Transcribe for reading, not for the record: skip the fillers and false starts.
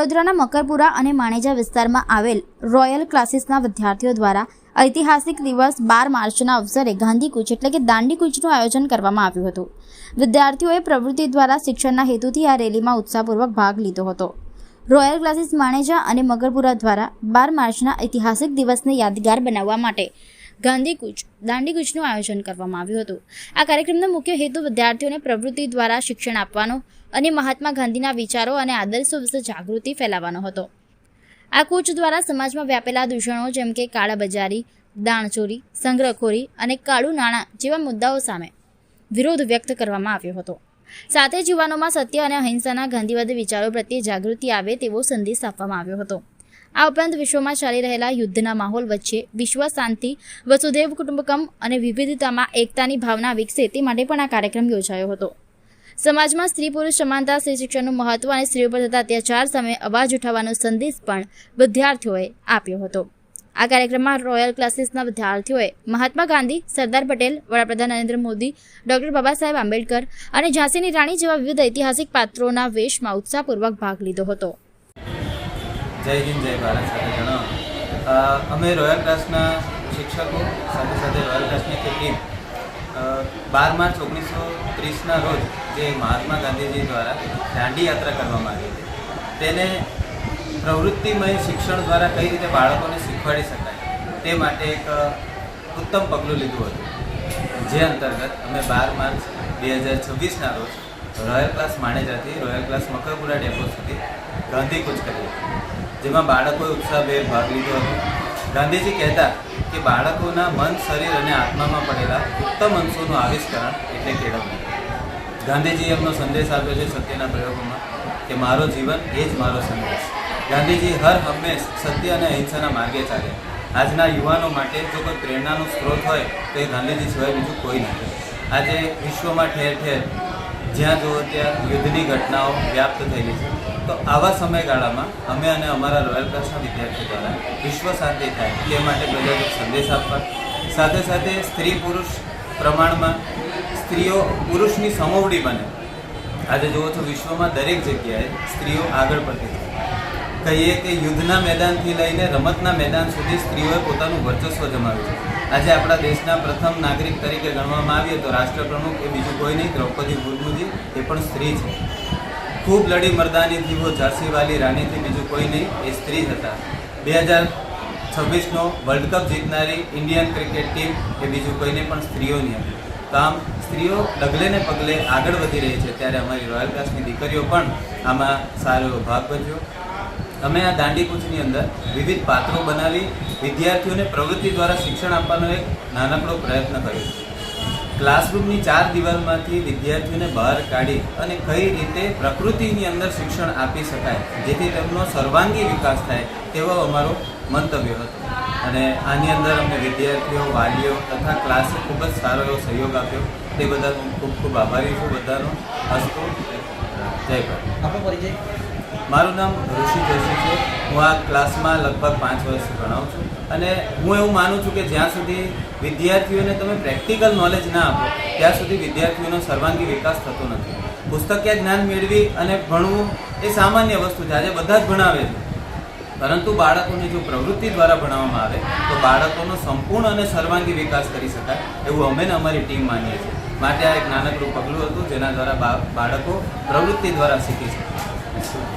વડોદરાના મકરપુરા અને માણેજા વિસ્તારમાં આવેલ રોયલ ક્લાસીસના વિદ્યાર્થીઓ દ્વારા ઐતિહાસિક દિવસ 12 માર્ચના અવસરે ગાંધીકૂચ એટલે કે દાંડીકૂચનું આયોજન કરવામાં આવ્યું હતું। વિદ્યાર્થીઓએ પ્રવૃત્તિ દ્વારા શિક્ષણના હેતુથી આ રેલીમાં ઉત્સાહપૂર્વક ભાગ લીધો હતો। રોયલ ક્લાસીસ માણેજા અને મકરપુરા દ્વારા 12 માર્ચના ઐતિહાસિક દિવસને યાદગાર બનાવવા માટે ગાંધીકૂચ દાંડીકૂચનું આયોજન કરવામાં આવ્યું હતું। આ કાર્યક્રમનો મુખ્ય હેતુ વિદ્યાર્થીઓને પ્રવૃત્તિ દ્વારા શિક્ષણ આપવાનો અને મહાત્મા ગાંધીના વિચારો અને આદર્શો વિશે જાગૃતિ ફેલાવવાનો હતો। આ કૂચ દ્વારા સમાજમાં વ્યાપેલા દૂષણો જેમ કે કાળાબજારી, દાણચોરી, સંગ્રહખોરી અને કાળું નાણાં જેવા મુદ્દાઓ સામે વિરોધ વ્યક્ત કરવામાં આવ્યો હતો। સાથે જ યુવાનોમાં સત્ય અને અહિંસાના ગાંધીવાદી વિચારો પ્રત્યે જાગૃતિ આવે તેવો સંદેશ આપવામાં આવ્યો હતો। આ ઉપરાંત વિશ્વમાં ચાલી રહેલા યુદ્ધના માહોલ વચ્ચે વિશ્વ શાંતિ, વસુધૈવ કુટુંબકમ અને વિવિધતામાં એકતાની ભાવના વિકસે તે માટે પણ આ કાર્યક્રમ યોજાયો હતો। સમાજમાં સ્ત્રી પુરુષ સમાનતા, સ્ત્રી શિક્ષણનું મહત્વ અને સ્ત્રીઓ પર થતા અત્યાચાર સામે અવાજ ઉઠાવવાનો સંદેશ પણ વિદ્યાર્થીઓએ આપ્યો હતો। આ કાર્યક્રમમાં રોયલ ક્લાસીસના વિદ્યાર્થીઓએ મહાત્મા ગાંધી, સરદાર પટેલ, વડાપ્રધાન નરેન્દ્ર મોદી, ડૉક્ટર બાબા સાહેબ આંબેડકર અને ઝાંસીની રાણી જેવા વિવિધ ઐતિહાસિક પાત્રોના વેશમાં ઉત્સાહપૂર્વક ભાગ લીધો હતો। જય હિન્દ, જય ભારત સાથે જણાવો। અમે રોયલ ક્લાસના શિક્ષકો સાથે સાથે રોયલ ક્લાસની ટીમ 12 માર્ચ 1930ના રોજ જે મહાત્મા ગાંધીજી દ્વારા દાંડી યાત્રા કરવામાં આવી હતી તેને પ્રવૃત્તિમય શિક્ષણ દ્વારા કઈ રીતે બાળકોને શીખવાડી શકાય તે માટે એક ઉત્તમ પગલું લીધું હતું, જે અંતર્ગત અમે 12 માર્ચ 2026ના રોજ રોયલ ક્લાસ માણેજાથી રોયલ ક્લાસ મકરપુરા ડેપો સુધી ગાંધીકૂચ કરી હતી, જેમાં બાળકોએ ઉત્સાહભેર ભાગ લીધો હતો। ગાંધીજી કહેતા કે બાળકોના મન, શરીર અને આત્મામાં પડેલા ઉત્તમ અંશોનું આવિષ્કરણ એટલે કેળવણી। ગાંધીજીએ એમનો સંદેશ આપ્યો છે સત્યના પ્રયોગોમાં કે મારો જીવન એ જ મારો સંદેશ। ગાંધીજી હર હંમેશ સત્ય અને અહિંસાના માર્ગે ચાલ્યા। આજના યુવાનો માટે જો કોઈ પ્રેરણાનો સ્ત્રોત હોય તો એ ગાંધીજી સિવાય બીજું કોઈ નથી। આજે વિશ્વમાં ઠેર ઠેર જ્યાં જુઓ ત્યાં યુદ્ધની ઘટનાઓ વ્યાપ્ત થયેલી છે, તો આવા સમયગાળામાં અમે અને અમારા રોયલ ક્લાસના વિદ્યાર્થીઓ દ્વારા વિશ્વ શાંતિ થાય તે માટે પ્રજાજોગ સંદેશ આપવા, સાથે સાથે સ્ત્રી પુરુષ પ્રમાણમાં સ્ત્રીઓ પુરુષની સમોવડી બને। આજે જુઓ છો વિશ્વમાં દરેક જગ્યાએ સ્ત્રીઓ આગળ પડતી છે। કહીએ કે યુદ્ધના મેદાનથી લઈને રમતના મેદાન સુધી સ્ત્રીઓએ પોતાનું વર્ચસ્વ જમાવ્યું છે। આજે આપણા દેશના પ્રથમ નાગરિક તરીકે ગણવામાં આવીએ તો રાષ્ટ્રપ્રમુખ એ બીજું કોઈ નહીં, દ્રૌપદી મુર્મુજી એ પણ સ્ત્રી છે। ખૂબ લડી મર્દાની થી વો ઝાંસી વાલી રાની થી બીજું કોઈ નહીં, એ સ્ત્રી હતા। 2026નો વર્લ્ડ કપ જીતનારી ઇન્ડિયન ક્રિકેટ ટીમ એ બીજું કોઈ નહીં પણ સ્ત્રીઓની હતી। તો આમ સ્ત્રીઓ ડગલે ને પગલે આગળ વધી રહી છે, ત્યારે અમારી રોયલ ક્લાસની દીકરીઓ પણ આમાં સારો એવો ભાગ ભજવ્યો। અમે આ દાંડીકૂચની અંદર વિવિધ પાત્રો બનાવી વિદ્યાર્થીઓને પ્રવૃત્તિ દ્વારા શિક્ષણ આપવાનો એક નાનકડો પ્રયત્ન કર્યો છે। ક્લાસરૂમની 4 દિવાલમાંથી વિદ્યાર્થીઓને બહાર કાઢી અને કઈ રીતે પ્રકૃતિની અંદર શિક્ષણ આપી શકાય જેથી તેમનો સર્વાંગી વિકાસ થાય તેવો અમારો મંતવ્ય હતો। અને આની અંદર અમને વિદ્યાર્થીઓ, વાલીઓ તથા ક્લાસે ખૂબ જ સારો એવો સહયોગ આપ્યો, તે બદલ હું ખૂબ ખૂબ આભારી છું બધાનો। અસ્તુ, જય ભારત। આપનો પરિચય? મારું નામ ઋષિ જોશી છે। હું આ ક્લાસમાં લગભગ 5 વર્ષથી ભણાવું છું અને હું એવું માનું છું કે જ્યાં સુધી વિદ્યાર્થીઓને તમે પ્રેક્ટિકલ નોલેજ ના આપો ત્યાં સુધી વિદ્યાર્થીઓનો સર્વાંગી વિકાસ થતો નથી। પુસ્તકીય જ્ઞાન મેળવી અને ભણવું એ સામાન્ય વસ્તુ છે, આજે બધા જ ભણાવે છે, પરંતુ બાળકોને જો પ્રવૃત્તિ દ્વારા ભણાવવામાં આવે તો બાળકોનો સંપૂર્ણ અને સર્વાંગી વિકાસ કરી શકાય એવું અમે ને અમારી ટીમ માનીએ છીએ। માટે આ એક નાનકડું પગલું હતું જેના દ્વારા બાળકો પ્રવૃત્તિ દ્વારા શીખી શકે।